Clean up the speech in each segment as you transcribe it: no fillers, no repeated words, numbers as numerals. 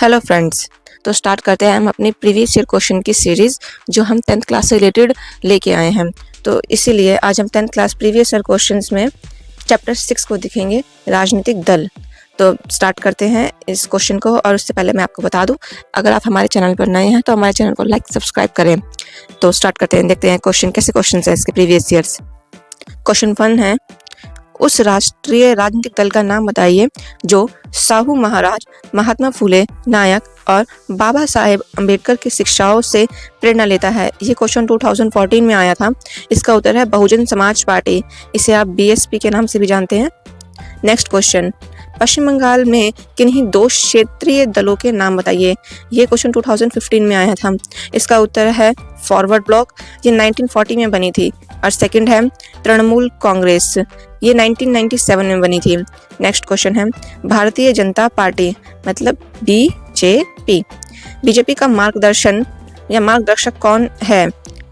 Hello friends. तो start करते हैं हम अपनी प्रीवियस ईयर क्वेश्चन की सीरीज़ जो हम 10th क्लास से रिलेटेड लेके आए हैं। तो इसीलिए आज हम 10th class previous year questions में चैप्टर 6 को दिखेंगे, राजनीतिक दल। तो स्टार्ट करते हैं इस क्वेश्चन को, और उससे पहले मैं आपको बता दूं, अगर आप हमारे चैनल पर नए हैं तो हमारे चैनल को लाइक सब्सक्राइब करें। तो स्टार्ट करते हैं, देखते हैं क्वेश्चन कैसे क्वेश्चन है इसके प्रीवियस ईयर्स। क्वेश्चन 1 है, उस राष्ट्रीय राजनीतिक दल का नाम बताइए जो साहू महाराज, महात्मा फुले नायक और बाबा साहेब अम्बेडकर की शिक्षाओं से प्रेरणा लेता है। ये क्वेश्चन 2014 में आया था। इसका उत्तर है बहुजन समाज पार्टी। इसे आप बीएसपी के नाम से भी जानते हैं। नेक्स्ट क्वेश्चन, पश्चिम बंगाल में किन्हीं दो क्षेत्रीय दलों के नाम बताइए। ये क्वेश्चन 2015 में आया था। इसका उत्तर है फॉरवर्ड ब्लॉक, ये 1940 में बनी थी। और सेकंड है तृणमूल कांग्रेस, ये 1997 में बनी थी। नेक्स्ट क्वेश्चन है, भारतीय जनता पार्टी मतलब बीजेपी, बीजेपी का मार्गदर्शन या मार्गदर्शक कौन है।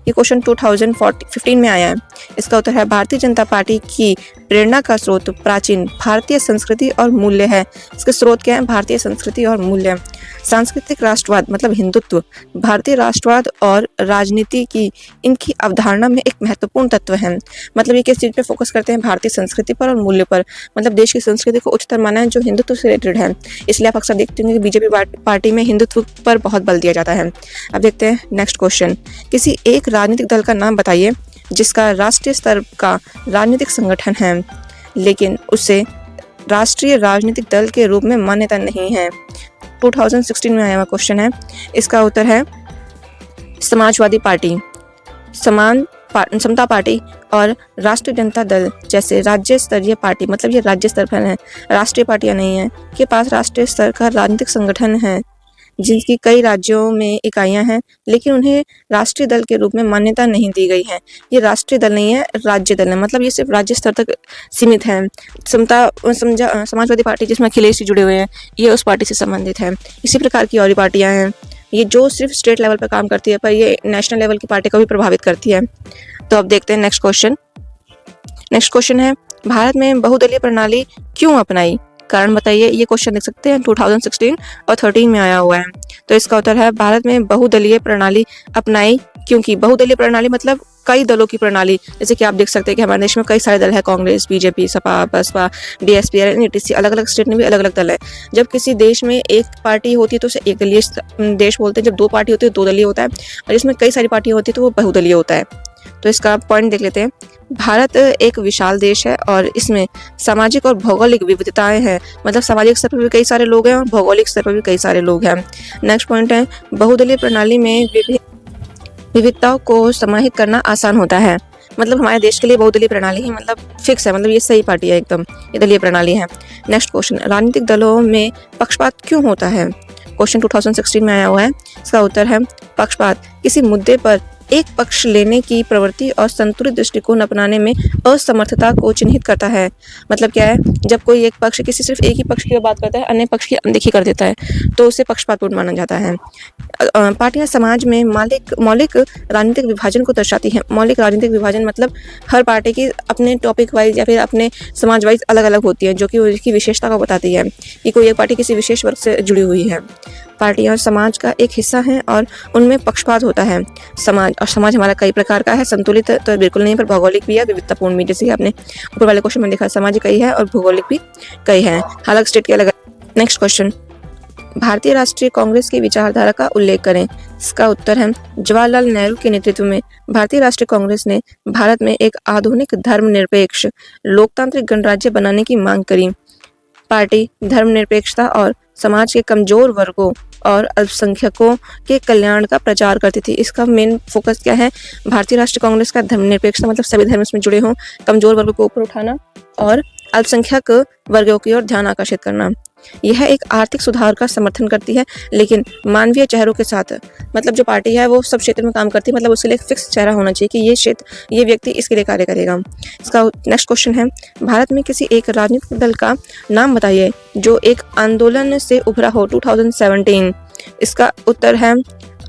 ये क्वेश्चन 2015 में आया है। इसका उत्तर है भारतीय जनता पार्टी की प्रेरणा का स्रोत प्राचीन भारतीय संस्कृति और मूल्य है। इसके स्रोत क्या है? भारतीय संस्कृति और मूल्य। सांस्कृतिक राष्ट्रवाद मतलब हिंदुत्व, भारतीय राष्ट्रवाद और राजनीति की इनकी अवधारणा में एक महत्वपूर्ण तत्व है। मतलब ये किस चीज़ पे फोकस करते हैं? भारतीय संस्कृति पर और मूल्य पर। मतलब देश की संस्कृति को उच्चतर माना है जो हिंदुत्व से रिलेटेड है। इसलिए आप अक्सर देखते होंगे कि बीजेपी पार्टी में हिंदुत्व पर बहुत बल दिया जाता है। अब देखते हैं नेक्स्ट क्वेश्चन, किसी एक राजनीतिक दल का नाम बताइए जिसका राष्ट्रीय स्तर का राजनीतिक संगठन है लेकिन उसे राष्ट्रीय राजनीतिक दल के रूप में मान्यता नहीं है। 2016 में आया हुआ क्वेश्चन है। इसका उत्तर है समाजवादी पार्टी, समता पार्टी और राष्ट्रीय जनता दल जैसे राज्य स्तरीय पार्टी, मतलब ये राज्य स्तर पर है, राष्ट्रीय पार्टियां नहीं है, के पास राष्ट्रीय स्तर का राजनीतिक संगठन है जिनकी कई राज्यों में इकाइयां हैं लेकिन उन्हें राष्ट्रीय दल के रूप में मान्यता नहीं दी गई है। ये राष्ट्रीय दल नहीं है, राज्य दल है, मतलब ये सिर्फ राज्य स्तर तक सीमित है। समाजवादी पार्टी जिसमें अखिलेश जी जुड़े हुए हैं, ये उस पार्टी से संबंधित है। इसी प्रकार की और भी पार्टियां हैं ये जो सिर्फ स्टेट लेवल पर काम करती है, पर ये नेशनल लेवल की पार्टी को भी प्रभावित करती है। तो अब देखते हैं नेक्स्ट क्वेश्चन। नेक्स्ट क्वेश्चन है, भारत में बहुदलीय प्रणाली क्यों अपनाई, कारण बताइए। ये क्वेश्चन देख सकते हैं 2016 और 13 में आया हुआ है। तो इसका उत्तर है भारत में बहुदलीय प्रणाली अपनाई क्योंकि बहुदलीय प्रणाली मतलब कई दलों की प्रणाली। जैसे कि आप देख सकते हैं कि हमारे देश में कई सारे दल है, Congress, BJP, Sapa, Basapa, BSP, NTC, अलग अलग स्टेट में भी अलग अलग दल है। जब किसी देश में एक पार्टी होती है तो उसे एक दलीय देश बोलते हैं। जब दो पार्टी होती है तो दो दलीय होता है, और जिसमें कई सारी पार्टियां होती है तो वो बहुदलीय होता है। तो इसका पॉइंट देख लेते हैं। भारत एक विशाल देश है और इसमें सामाजिक और भौगोलिक विविधताएं हैं, मतलब सामाजिक स्तर पर भी कई सारे लोग हैं और भौगोलिक स्तर पर भी कई सारे लोग हैं। नेक्स्ट पॉइंट है, बहुदलीय प्रणाली में विविधताओं को समाहित करना आसान होता है। मतलब हमारे देश के लिए बहुदलीय प्रणाली ही मतलब फिक्स है, मतलब ये सही पार्टी है एकदम, ये दलीय प्रणाली है। नेक्स्ट क्वेश्चन, राजनीतिक दलों में पक्षपात क्यों होता है। क्वेश्चन 2016 में आया हुआ है। इसका उत्तर है पक्षपात किसी मुद्दे पर एक पक्ष लेने की प्रवृत्ति और संतुलित दृष्टिकोण अपनाने में असमर्थता को चिन्हित करता है। मतलब क्या है, जब कोई एक पक्ष किसी सिर्फ एक ही पक्ष की बात करता है, अन्य पक्ष की अनदेखी कर देता है, तो उसे पक्षपातपूर्ण माना जाता है। पार्टियां समाज में मौलिक राजनीतिक विभाजन को दर्शाती हैं। मौलिक राजनीतिक विभाजन मतलब हर पार्टी की अपने टॉपिक वाइज या फिर अपने समाज वाइज अलग अलग होती है, जो कि उसकी विशेषता को बताती है कि कोई एक पार्टी किसी विशेष वर्ग से जुड़ी हुई है। पार्टियां समाज का एक हिस्सा हैं और उनमें पक्षपात होता है। समाज हमारा कई प्रकार का है, संतुलित तो बिल्कुल नहीं, पर भौगोलिक भी है, विविधतापूर्ण भी। जैसे कि आपने ऊपर वाले क्वेश्चन में देखा, समाज कई है और भौगोलिक भी कई है, हालांकि स्टेट के अलग। नेक्स्ट क्वेश्चन, भारतीय राष्ट्रीय कांग्रेस की विचारधारा का उल्लेख करें। इसका उत्तर है जवाहरलाल नेहरू के नेतृत्व में भारतीय राष्ट्रीय कांग्रेस ने भारत में एक आधुनिक धर्मनिरपेक्ष लोकतांत्रिक गणराज्य बनाने की मांग करी। पार्टी धर्मनिरपेक्षता और समाज के कमजोर वर्गों और अल्पसंख्यकों के कल्याण का प्रचार करती थी। इसका मेन फोकस क्या है? भारतीय राष्ट्रीय कांग्रेस का धर्मनिरपेक्षता मतलब सभी धर्म इसमें जुड़े हों, कमजोर वर्गों को ऊपर उठाना और अल्पसंख्यक वर्गों की ओर ध्यान आकर्षित करना। यह एक आर्थिक सुधार का समर्थन करती है लेकिन मानवीय चेहरों के साथ। मतलब जो पार्टी है वो सब क्षेत्र में काम करती है, मतलब उसके लिए एक फिक्स चेहरा होना चाहिए कि ये क्षेत्र, ये व्यक्ति इसके लिए कार्य करेगा। इसका नेक्स्ट क्वेश्चन है, भारत में किसी एक राजनीतिक दल का नाम बताइए जो एक आंदोलन से उभरा हो। 2017। इसका उत्तर है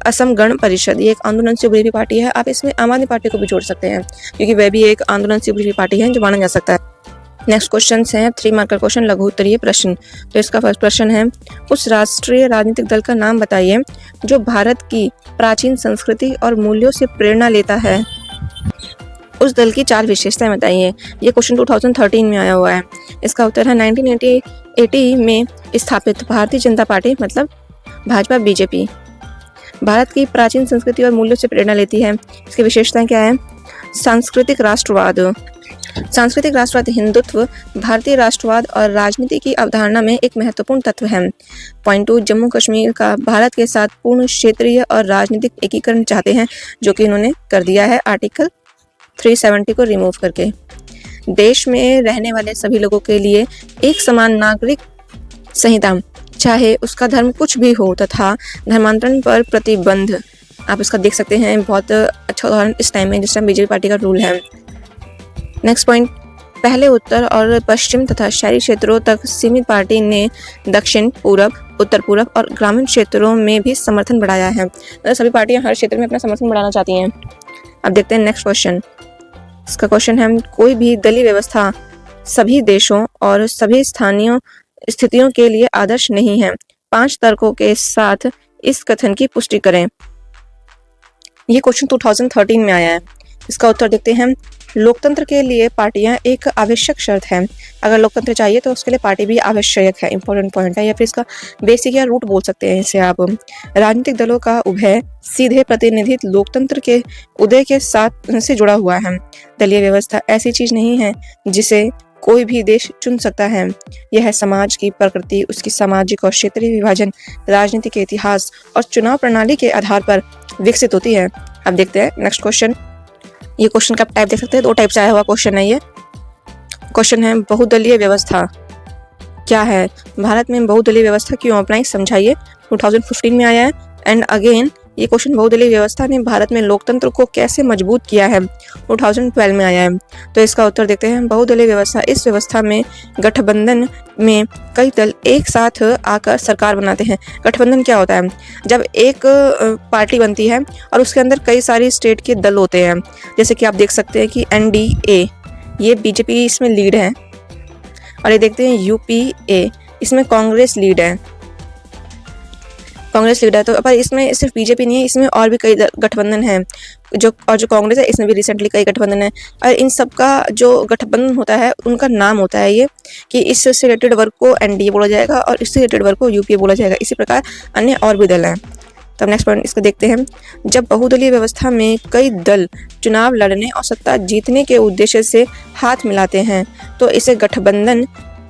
असम गण परिषद। ये एक आंदोलन से उभरी हुई पार्टी है। आप इसमें आम आदमी पार्टी को भी जोड़ सकते हैं क्योंकि वह भी एक आंदोलन से उभरी हुई पार्टी है जो माना जा सकता है। नेक्स्ट क्वेश्चन है 3 मार्क का क्वेश्चन, लघु उत्तरीय प्रश्न। तो इसका फर्स्ट प्रश्न है, उस राष्ट्रीय राजनीतिक दल का नाम बताइए जो भारत की प्राचीन संस्कृति और मूल्यों से प्रेरणा लेता है। उस दल की 4 विशेषताएं बताइए। ये क्वेश्चन 2013 में आया हुआ है। इसका उत्तर है 1980 में स्थापित भारतीय जनता पार्टी मतलब भाजपा बीजेपी भारत की प्राचीन संस्कृति और मूल्यों से प्रेरणा लेती है। इसकी विशेषताएं क्या है? सांस्कृतिक राष्ट्रवाद। सांस्कृतिक राष्ट्रवाद हिंदुत्व, भारतीय राष्ट्रवाद और राजनीति की अवधारणा में एक महत्वपूर्ण तत्व है। पॉइंट 2, जम्मू कश्मीर का भारत के साथ पूर्ण क्षेत्रीय और राजनीतिक एकीकरण चाहते हैं, जो कि इन्होंने कर दिया है आर्टिकल 370 को रिमूव करके। देश में रहने वाले सभी लोगों के लिए एक समान नागरिक संहिता, चाहे उसका धर्म कुछ भी हो, तथा धर्मांतरण पर प्रतिबंध। आप इसका देख सकते हैं, बहुत अच्छा उदाहरण इस टाइम में जिस टाइम बीजेपी पार्टी का रूल है। नेक्स्ट पॉइंट, पहले उत्तर और पश्चिम तथा शहरी क्षेत्रों तक सीमित पार्टी ने दक्षिण पूरब, उत्तर पूरब और ग्रामीण क्षेत्रों में भी समर्थन बढ़ाया है। तो सभी पार्टियां हर क्षेत्र में अपना समर्थन बढ़ाना चाहती हैं। अब देखते हैं नेक्स्ट क्वेश्चन। इसका क्वेश्चन है, कोई भी दलीय व्यवस्था सभी देशों और सभी स्थानीय स्थितियों के लिए आदर्श नहीं है। 5 तर्कों के साथ इस कथन की पुष्टि करें। ये क्वेश्चन 2013 में आया है। इसका उत्तर देखते हैं, लोकतंत्र के लिए पार्टियां एक आवश्यक शर्त है। अगर लोकतंत्र चाहिए तो उसके लिए पार्टी भी आवश्यक है, इंपॉर्टेंट पॉइंट है, या फिर इसका बेसिक या रूट बोल सकते हैं इसे आप। राजनीतिक दलों का उभय सीधे प्रतिनिधित्व लोकतंत्र के उदय के साथ से जुड़ा हुआ है। दलीय व्यवस्था ऐसी चीज नहीं है जिसे कोई भी देश चुन सकता है। यह समाज की प्रकृति, उसकी सामाजिक और क्षेत्रीय विभाजन, राजनीति के इतिहास और चुनाव प्रणाली के आधार पर विकसित होती है। अब देखते हैं नेक्स्ट क्वेश्चन। ये क्वेश्चन का टाइप देख सकते हैं, 2 टाइप से आया हुआ क्वेश्चन है। ये क्वेश्चन है, बहुदलीय व्यवस्था क्या है? भारत में बहुदलीय व्यवस्था क्यों अपनाई, समझाइए। 2015 में आया है। एंड अगेन ये क्वेश्चन, बहुदलीय व्यवस्था ने भारत में लोकतंत्र को कैसे मजबूत किया है, 2012 में आया है। तो इसका उत्तर देखते हैं, बहुदलीय व्यवस्था, इस व्यवस्था में गठबंधन में कई दल एक साथ आकर सरकार बनाते हैं। गठबंधन क्या होता है? जब एक पार्टी बनती है और उसके अंदर कई सारी स्टेट के दल होते हैं, जैसे कि आप देख सकते हैं कि NDA, ये बीजेपी इसमें लीड है, और ये देखते हैं UPA, इसमें कांग्रेस लीड है, कांग्रेस लीड है। तो पर इसमें सिर्फ बीजेपी नहीं है, इसमें और भी कई गठबंधन है, जो कांग्रेस है, इसमें भी रिसेंटली कई गठबंधन है। और इन सब का जो गठबंधन होता है उनका नाम होता है ये, कि इससे रिलेटेड वर्ग को NDA बोला जाएगा और इससे रिलेटेड वर्ग को UPA बोला जाएगा। इसी प्रकार अन्य और भी दल हैं। तो नेक्स्ट पॉइंट इसको देखते हैं। जब बहुदलीय व्यवस्था में कई दल चुनाव लड़ने और सत्ता जीतने के उद्देश्य से हाथ मिलाते हैं तो इसे गठबंधन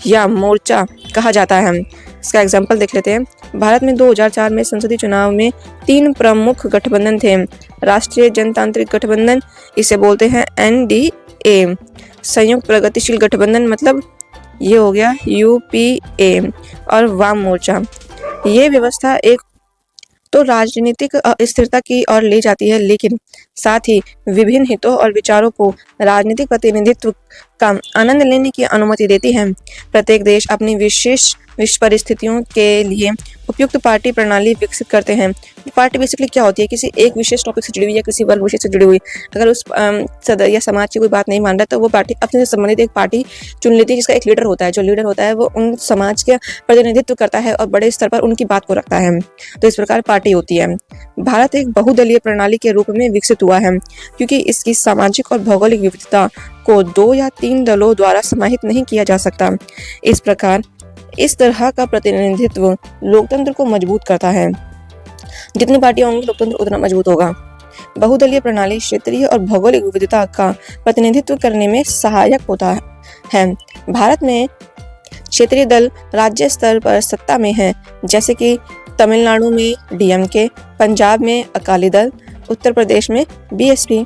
या मोर्चा कहा जाता है। इसका एग्जाम्पल देख लेते हैं। भारत में 2004 में संसदीय चुनाव में 3 प्रमुख गठबंधन थे। राष्ट्रीय जनतांत्रिक गठबंधन, इसे बोलते हैं NDA। संयुक्त प्रगतिशील गठबंधन मतलब ये हो गया UPA, और वाम मोर्चा। ये व्यवस्था एक तो राजनीतिक स्थिरता की ओर ले जाती है, लेकिन साथ ही विभिन्न हितों और विचारों को राजनीतिक प्रतिनिधित्व का आनंद लेने की अनुमति देती है। प्रत्येक देश अपनी विशेष परिस्थितियों के लिए उपयुक्त पार्टी प्रणाली विकसित करते हैं। पार्टी बेसिकली क्या होती है? किसी एक विशेष टॉपिक से जुड़ी हुई या किसी वर्ग विशेष से जुड़ी हुई। अगर उस सदस्य या समाज की कोई बात नहीं मान रहा तो वो पार्टी अपने से संबंधित एक पार्टी चुन लेती है, जिसका एक लीडर होता है। जो लीडर होता है वो उन समाज का प्रतिनिधित्व करता है और बड़े स्तर पर उनकी बात को रखता है। तो इस प्रकार पार्टी होती है। भारत एक बहुदलीय प्रणाली के रूप में विकसित हुआ है क्योंकि इसकी सामाजिक और भौगोलिक विविधता को 2 या 3 दलों द्वारा समाहित नहीं किया जा सकता। इस प्रकार इस तरह का प्रतिनिधित्व लोकतंत्र को मजबूत करता है। जितनी पार्टियां होंगी लोकतंत्र उतना मजबूत होगा। बहुदलीय प्रणाली क्षेत्रीय और भौगोलिक विविधता का प्रतिनिधित्व करने में सहायक होता है। भारत में क्षेत्रीय दल राज्य स्तर पर सत्ता में हैं, जैसे कि तमिलनाडु में DMK, पंजाब में अकाली दल, उत्तर प्रदेश में BSP।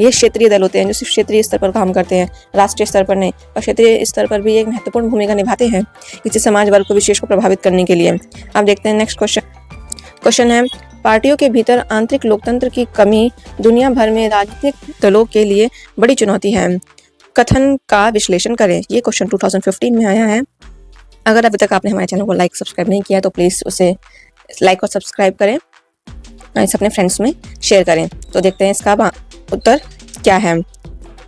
ये क्षेत्रीय दल होते हैं जो सिर्फ क्षेत्रीय स्तर पर काम करते हैं, राष्ट्रीय स्तर पर नहीं। और क्षेत्रीय स्तर पर भी एक महत्वपूर्ण भूमिका निभाते हैं किसी समाज वर्ग को विशेष को प्रभावित करने के लिए। अब देखते हैं नेक्स्ट क्वेश्चन है, पार्टियों के भीतर आंतरिक लोकतंत्र की कमी दुनिया भर में राजनीतिक दलों के लिए बड़ी चुनौती है। कथन का विश्लेषण करें। ये क्वेश्चन 2015 में आया है। अगर अभी तक आपने हमारे चैनल को लाइक सब्सक्राइब नहीं किया तो प्लीज़ उसे लाइक और सब्सक्राइब करें, इसे अपने फ्रेंड्स में शेयर करें। तो देखते हैं इसका उत्तर क्या है।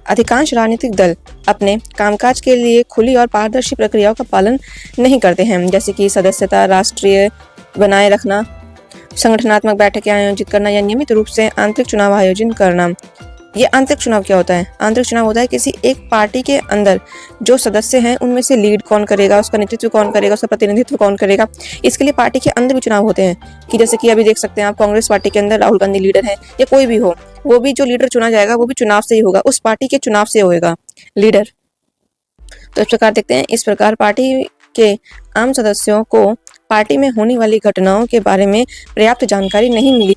अधिकांश राजनीतिक दल अपने कामकाज के लिए खुली और पारदर्शी प्रक्रियाओं का पालन नहीं करते हैं, जैसे कि सदस्यता, राष्ट्रीय बनाए रखना, संगठनात्मक बैठकें आयोजित करना या नियमित रूप से आंतरिक चुनाव आयोजित करना। ये आंतरिक चुनाव क्या होता है? आंतरिक चुनाव होता है किसी एक पार्टी के अंदर जो सदस्य हैं उनमें से लीड कौन करेगा, उसका नेतृत्व कौन करेगा, उसका प्रतिनिधित्व कौन करेगा। इसके लिए पार्टी के अंदर भी चुनाव होते हैं कि जैसे कि अभी देख सकते हैं आप, कांग्रेस पार्टी के अंदर राहुल गांधी लीडर है या कोई भी हो, वो भी जो लीडर चुना जाएगा वो भी चुनाव से ही होगा, उस पार्टी के चुनाव से होगा लीडर। तो इस प्रकार देखते हैं, इस प्रकार पार्टी के आम सदस्यों को पार्टी में होने वाली घटनाओं के बारे में पर्याप्त जानकारी नहीं मिली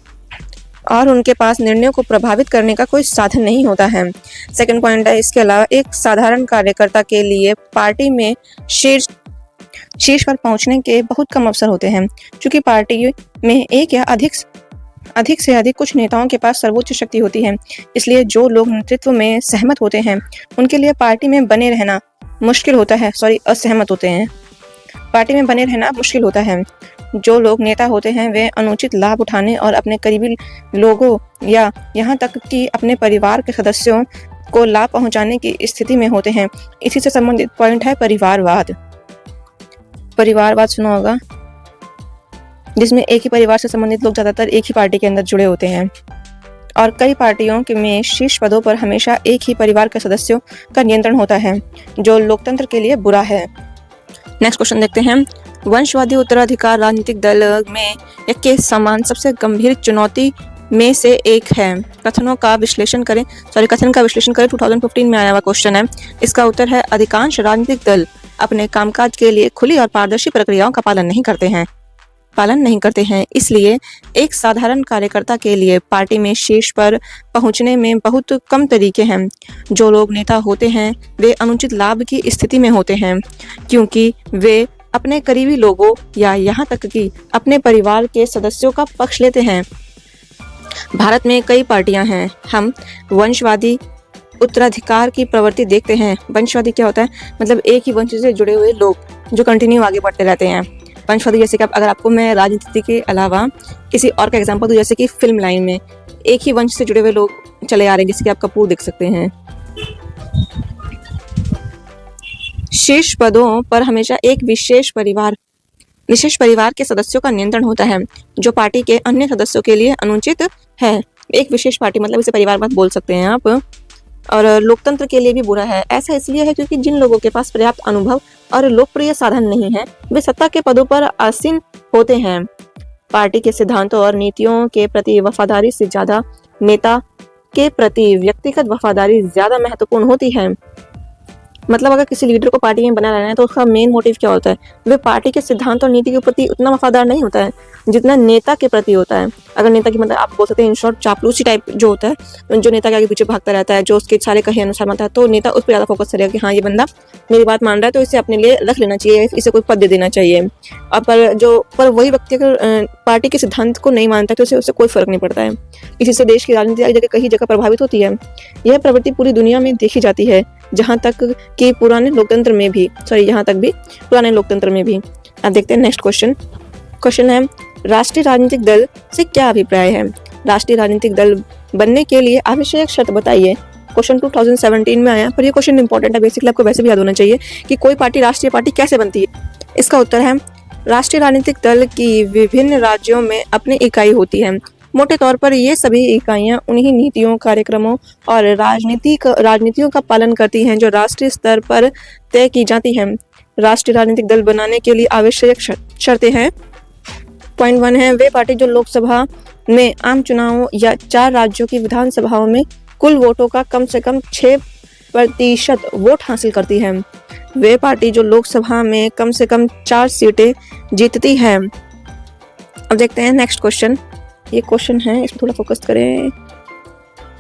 और उनके पास निर्णयों को प्रभावित करने का कोई साधन नहीं होता है। सेकंड पॉइंट है, इसके अलावा एक साधारण कार्यकर्ता के लिए पार्टी में शीर्ष पर पहुंचने के बहुत कम अवसर होते हैं, क्योंकि पार्टी में एक या अधिक से अधिक कुछ नेताओं के पास सर्वोच्च शक्ति होती है। इसलिए जो लोग नेतृत्व में सहमत होते हैं उनके लिए पार्टी में बने रहना मुश्किल होता है, असहमत होते हैं, पार्टी में बने रहना मुश्किल होता है। जो लोग नेता होते हैं वे अनुचित लाभ उठाने और अपने करीबी लोगों या यहाँ तक कि अपने परिवार के सदस्यों को लाभ पहुँचाने की स्थिति में होते हैं। इसी से संबंधित पॉइंट है परिवारवाद। परिवारवाद सुना होगा, जिसमें एक ही परिवार से संबंधित लोग ज़्यादातर एक ही पार्टी के अंदर जुड़े होते हैं और कई पार्टियों में शीर्ष पदों पर हमेशा एक ही परिवार के सदस्यों का नियंत्रण होता है, जो लोकतंत्र के लिए बुरा है। नेक्स्ट क्वेश्चन देखते हैं, वंशवादी उत्तराधिकार राजनीतिक दल में के समान सबसे गंभीर चुनौती में से एक है। कथन का विश्लेषण करें 2015 में आया हुआ क्वेश्चन है। इसका उत्तर है अधिकांश राजनीतिक दल अपने कामकाज के लिए खुली और पारदर्शी प्रक्रियाओं का पालन नहीं करते हैं। इसलिए एक साधारण कार्यकर्ता के लिए पार्टी में शीर्ष पर पहुंचने में बहुत कम तरीके हैं। जो लोग नेता होते हैं वे अनुचित लाभ की स्थिति में होते हैं, क्योंकि वे अपने करीबी लोगों या यहाँ तक कि अपने परिवार के सदस्यों का पक्ष लेते हैं। भारत में कई पार्टियां हैं। हम वंशवादी उत्तराधिकार की प्रवृत्ति देखते हैं। वंशवादी क्या होता है? मतलब एक ही वंश से जुड़े हुए लोग जो कंटिन्यू आगे बढ़ते रहते हैं। वंशवादी जैसे कि अगर आपको मैं राजनीति के अलावा किसी और का एग्जांपल दूं, जैसे कि फिल्म लाइन में एक ही वंश से जुड़े हुए लोग चले आ रहे हैं, जैसे कि आप कपूर देख सकते हैं। शीर्ष पदों पर हमेशा एक विशेष परिवार के सदस्यों का नियंत्रण होता है, जो पार्टी के अन्य सदस्यों के लिए अनुचित है। एक विशेष पार्टी मतलब इसे परिवारवाद बोल सकते हैं आप, और लोकतंत्र के लिए भी बुरा है। ऐसा इसलिए है क्योंकि जिन लोगों के पास पर्याप्त अनुभव और लोकप्रिय साधन नहीं है वे सत्ता के पदों पर आसीन होते हैं। पार्टी के सिद्धांतों और नीतियों के प्रति वफादारी से ज्यादा नेता के प्रति व्यक्तिगत वफादारी ज्यादा महत्वपूर्ण होती है। मतलब अगर किसी लीडर को पार्टी में बना रहना है तो उसका मेन मोटिव क्या होता है? वे पार्टी के सिद्धांत और नीति के प्रति उतना वफादार नहीं होता है जितना नेता के प्रति होता है। अगर नेता की मतलब आप बोल सकते हैं इन शॉर्ट चापलूसी टाइप जो होता है, जो नेता के आगे पीछे भागता रहता है, जो उसके सारे कहे अनुसार मानता है, तो नेता उस पर ज़्यादा फोकस करेगा कि हाँ ये बंदा मेरी बात मान रहा है तो इसे अपने लिए रख लेना चाहिए, इसे कोई पद दे देना चाहिए। पर वही व्यक्ति अगर पार्टी के सिद्धांत को नहीं मानता है तो उससे कोई फर्क नहीं पड़ता है। इसी से देश की राजनीति कई जगह प्रभावित होती है। यह प्रवृत्ति पूरी दुनिया में देखी जाती है, यहाँ तक कि पुराने लोकतंत्र में भी। अब देखते हैं नेक्स्ट क्वेश्चन है, राष्ट्रीय राजनीतिक दल से क्या अभिप्राय है? राष्ट्रीय राजनीतिक दल बनने के लिए आवश्यक शर्त बताइए। क्वेश्चन 2017 में आया, पर ये क्वेश्चन इंपॉर्टेंट है, बेसिकली आपको वैसे भी याद होना चाहिए कि कोई पार्टी राष्ट्रीय पार्टी कैसे बनती है। इसका उत्तर है, राष्ट्रीय राजनीतिक दल की विभिन्न राज्यों में अपनी इकाई होती है। मोटे तौर पर ये सभी इकाइयां उन्हीं नीतियों, कार्यक्रमों और राजनीतियों का पालन करती हैं जो राष्ट्रीय स्तर पर तय की जाती हैं। राष्ट्रीय राजनीतिक दल बनाने के लिए आवश्यक शर्तें हैं। पॉइंट 1 है, वे पार्टी जो लोकसभा में आम चुनावों या 4 राज्यों की विधानसभाओं में कुल वोटों का कम से कम 6% वोट हासिल करती है। वे पार्टी जो लोकसभा में कम से कम 4 सीटें जीतती है। अब देखते हैं नेक्स्ट क्वेश्चन। ये क्वेश्चन है, इसमें थोड़ा फोकस करें,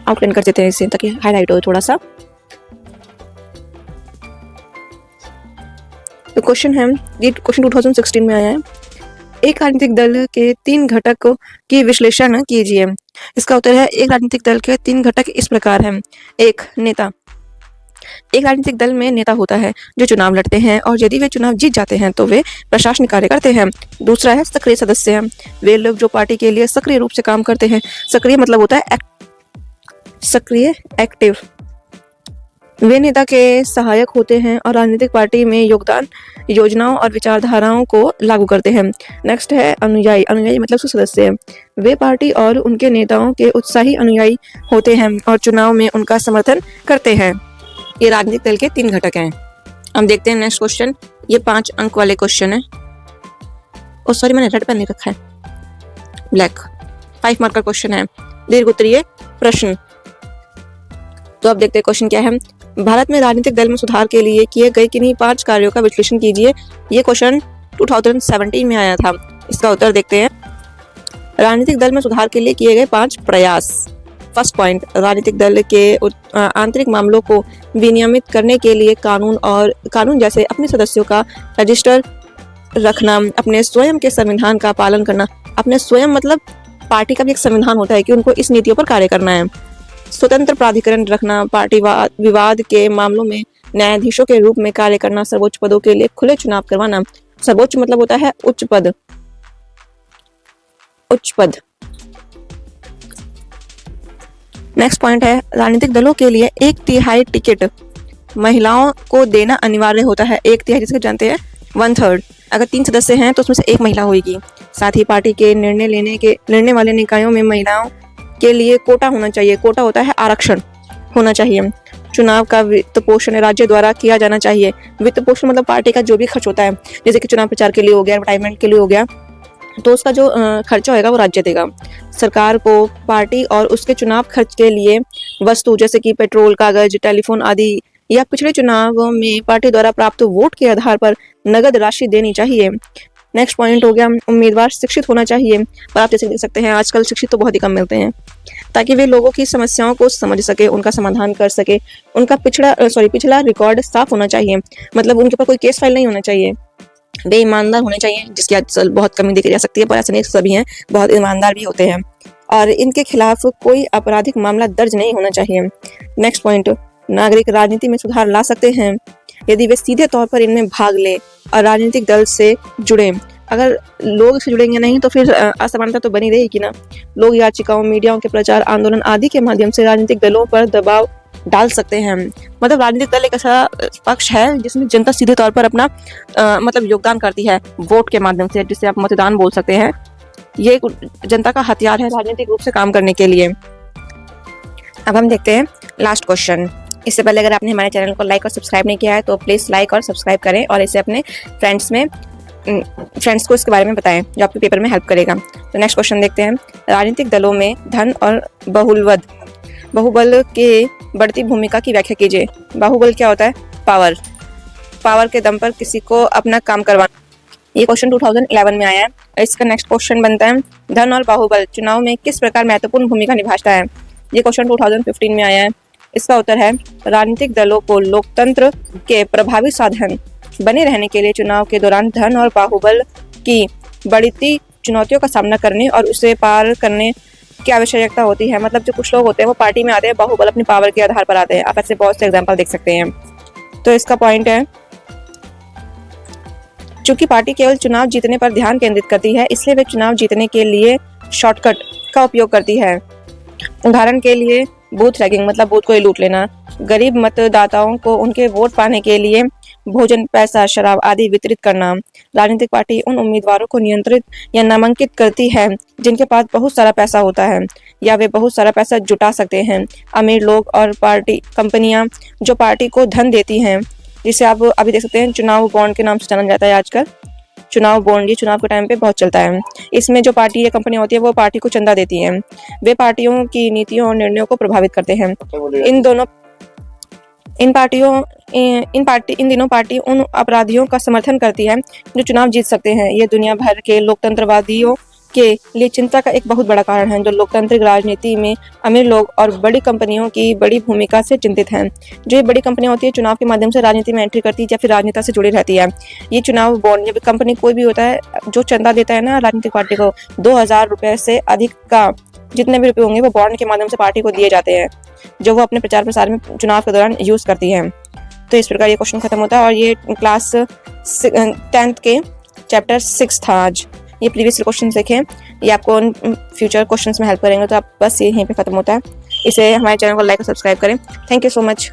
आउटलाइन कर देते हैं इसे ताकि हाईलाइट हो थोड़ा सा। तो क्वेश्चन है, ये क्वेश्चन 2016 में आया है, एक राजनीतिक दल के 3 घटक की विश्लेषण कीजिए। इसका उत्तर है, एक राजनीतिक दल के 3 घटक इस प्रकार हैं। 1, नेता। एक राजनीतिक दल में नेता होता है जो चुनाव लड़ते हैं और यदि वे चुनाव जीत जाते हैं तो वे प्रशासनिक कार्य करते हैं। दूसरा है सक्रिय सदस्य हैं, वे लोग जो पार्टी के लिए सक्रिय रूप से काम करते हैं। सक्रिय मतलब होता है सक्रिय, एक्टिव। वे नेता के सहायक होते हैं और राजनीतिक पार्टी में योगदान, योजनाओं और विचारधाराओं को लागू करते हैं। नेक्स्ट है अनुयायी। अनुयायी मतलब उसके सदस्य। वे पार्टी और उनके नेताओं के उत्साही अनुयायी होते हैं और चुनाव में उनका समर्थन करते हैं। ये राजनीतिक दल के 3 घटक हैं। हम देखते हैं नेक्स्ट क्वेश्चन। ये 5 अंक वाले क्वेश्चन है। ओ सॉरी, मैंने रेड पेन नहीं रखा है, ब्लैक। 5 मार्क का क्वेश्चन है, दीर्घ उत्तरीय प्रश्न। तो अब देखते हैं क्वेश्चन क्या है। भारत में राजनीतिक दल में सुधार के लिए किए गए किन्हीं 5 कार्यों का विश्लेषण कीजिए। ये क्वेश्चन 2017 में आया था। इसका उत्तर देखते हैं। राजनीतिक दल में सुधार के लिए किए गए 5 प्रयास। फर्स्ट पॉइंट, राजनीतिक दल के आंतरिक मामलों को विनियमित करने के लिए कानून जैसे अपने सदस्यों का रजिस्टर रखना, अपने स्वयं के संविधान का पालन करना। अपने स्वयं मतलब पार्टी का भी एक संविधान होता है कि उनको इस नीतियों पर कार्य करना है। स्वतंत्र प्राधिकरण रखना, पार्टी विवाद के मामलों में न्यायाधीशों के रूप में कार्य करना, सर्वोच्च पदों के लिए खुले चुनाव करवाना। सर्वोच्च मतलब होता है उच्च पद। नेक्स्ट पॉइंट है, राजनीतिक दलों के लिए 1/3 टिकट महिलाओं को देना अनिवार्य होता है। 1/3 जिसको जानते हैं 1/3। अगर 3 सदस्य हैं तो उसमें से 1 महिला होगी। साथ ही पार्टी के निर्णय वाले निकायों में महिलाओं के लिए कोटा होना चाहिए। कोटा होता है आरक्षण होना चाहिए। चुनाव का वित्त पोषण राज्य द्वारा किया जाना चाहिए। वित्त पोषण मतलब पार्टी का जो भी खर्च होता है, जैसे कि चुनाव प्रचार के लिए हो गया, एडवर्टाइजमेंट के लिए हो गया, तो उसका जो खर्चा होगा वो राज्य देगा। सरकार को पार्टी और उसके चुनाव खर्च के लिए वस्तु जैसे कि पेट्रोल, कागज, टेलीफोन आदि या पिछले चुनाव में पार्टी द्वारा प्राप्त वोट के आधार पर नगद राशि देनी चाहिए। नेक्स्ट पॉइंट हो गया, उम्मीदवार शिक्षित होना चाहिए। पर आप जैसे देख सकते हैं आजकल शिक्षित तो बहुत ही कम मिलते हैं, ताकि वे लोगों की समस्याओं को समझ सके, उनका समाधान कर सके। उनका पिछला रिकॉर्ड साफ होना चाहिए, मतलब उनके ऊपर कोई केस फाइल नहीं होना चाहिए। वे ईमानदार होने चाहिए, जिसकी आजकल बहुत कमी देखी जा सकती है, पर ऐसा नहीं सभी हैं, बहुत ईमानदार भी होते हैं। और इनके खिलाफ कोई आपराधिक मामला दर्ज नहीं होना चाहिए। नेक्स्ट पॉइंट, नागरिक राजनीति में सुधार ला सकते हैं यदि वे सीधे तौर पर इनमें भाग ले और राजनीतिक दल से जुड़े। अगर लोग इससे जुड़ेंगे नहीं तो फिर असमानता तो बनी रहेगी ना। लोग याचिकाओं, मीडियाओं के प्रचार, आंदोलन आदि के माध्यम से राजनीतिक दलों पर दबाव डाल सकते हैं। मतलब राजनीतिक दल एक ऐसा पक्ष है जिसमें जनता सीधे तौर पर अपना मतलब योगदान करती है वोट के माध्यम से, जिसे आप मतदान बोल सकते हैं। ये एक जनता का हथियार है राजनीतिक रूप से काम करने के लिए। अब हम देखते हैं लास्ट क्वेश्चन। इससे पहले अगर आपने हमारे चैनल को लाइक और सब्सक्राइब नहीं किया है तो प्लीज़ लाइक और सब्सक्राइब करें और इसे अपने फ्रेंड्स को इसके बारे में बताएं, जो आपके पेपर में हेल्प करेगा। तो नेक्स्ट क्वेश्चन देखते हैं। राजनीतिक दलों में धन और बाहुबल के बढ़ती भूमिका की व्याख्या कीजिए। बाहुबल क्या होता है? पावर के दम पर किसी को अपना काम करवाना। ये क्वेश्चन 2011 में आया है। इसका नेक्स्ट क्वेश्चन बनता है, धन और बाहुबल चुनाव में किस प्रकार महत्वपूर्ण भूमिका निभाता है। ये क्वेश्चन 2015 में आया है। इसका उत्तर है, राजनीतिक दलों को लोकतंत्र के प्रभावी साधन बने रहने के लिए चुनाव के दौरान धन और बाहुबल की बढ़ती चुनौतियों का सामना करने और उसे पार करने की आवश्यकता होती है। मतलब जो कुछ लोग होते हैं वो पार्टी में आते हैं, बाहुबल अपनी पावर के आधार पर आते हैं। आप ऐसे बहुत से एग्जाम्पल देख सकते हैं। तो इसका पॉइंट है, चूंकि पार्टी केवल चुनाव जीतने पर ध्यान केंद्रित करती है, इसलिए वे चुनाव जीतने के लिए शॉर्टकट का उपयोग करती है। उदाहरण के लिए बूथ रैगिंग मतलब बूथ को ही लूट लेना, गरीब मतदाताओं को उनके वोट पाने के लिए भोजन, पैसा, शराब आदि वितरित करना। राजनीतिक पार्टी उन उम्मीदवारों को नियंत्रित या नामांकित करती है जिनके पास बहुत सारा पैसा होता है या वे बहुत सारा पैसा जुटा सकते हैं। अमीर लोग और पार्टी कंपनियां जो पार्टी को धन देती हैं, जिसे आप अभी देख सकते हैं चुनाव बॉन्ड के नाम से जाना जाता है आजकल। चुनाव बॉन्ड ये चुनाव के टाइम पे बहुत चलता है। इसमें जो पार्टी या कंपनी होती है वो पार्टी को चंदा देती हैं। वे पार्टियों की नीतियों और निर्णयों को प्रभावित करते हैं। इन दिनों पार्टी उन अपराधियों का समर्थन करती है जो चुनाव जीत सकते हैं। ये दुनिया भर के लोकतंत्रवादियों के लिए चिंता का एक बहुत बड़ा कारण है, जो लोकतांत्रिक राजनीति में अमीर लोग और बड़ी कंपनियों की बड़ी भूमिका से चिंतित हैं। जो ये बड़ी कंपनियां होती है चुनाव के माध्यम से राजनीति में एंट्री करती है या फिर राजनेता से जुड़ी रहती है। ये चुनाव बॉन्ड या कंपनी कोई भी होता है जो चंदा देता है ना राजनीतिक पार्टी को, 2000 रुपये से अधिक का जितने भी रुपये होंगे वो बॉन्ड के माध्यम से पार्टी को दिए जाते हैं, जो वो अपने प्रचार प्रसार में चुनाव के दौरान यूज करती है। तो इस प्रकार ये क्वेश्चन खत्म होता है और ये क्लास 10th के चैप्टर 6 था आज। ये प्रीवियस क्वेश्चन देखें, ये आपको फ्यूचर क्वेश्चंस में हेल्प करेंगे। तो आप बस यहीं पे खत्म होता है। इसे हमारे चैनल को लाइक और सब्सक्राइब करें। Thank you so much.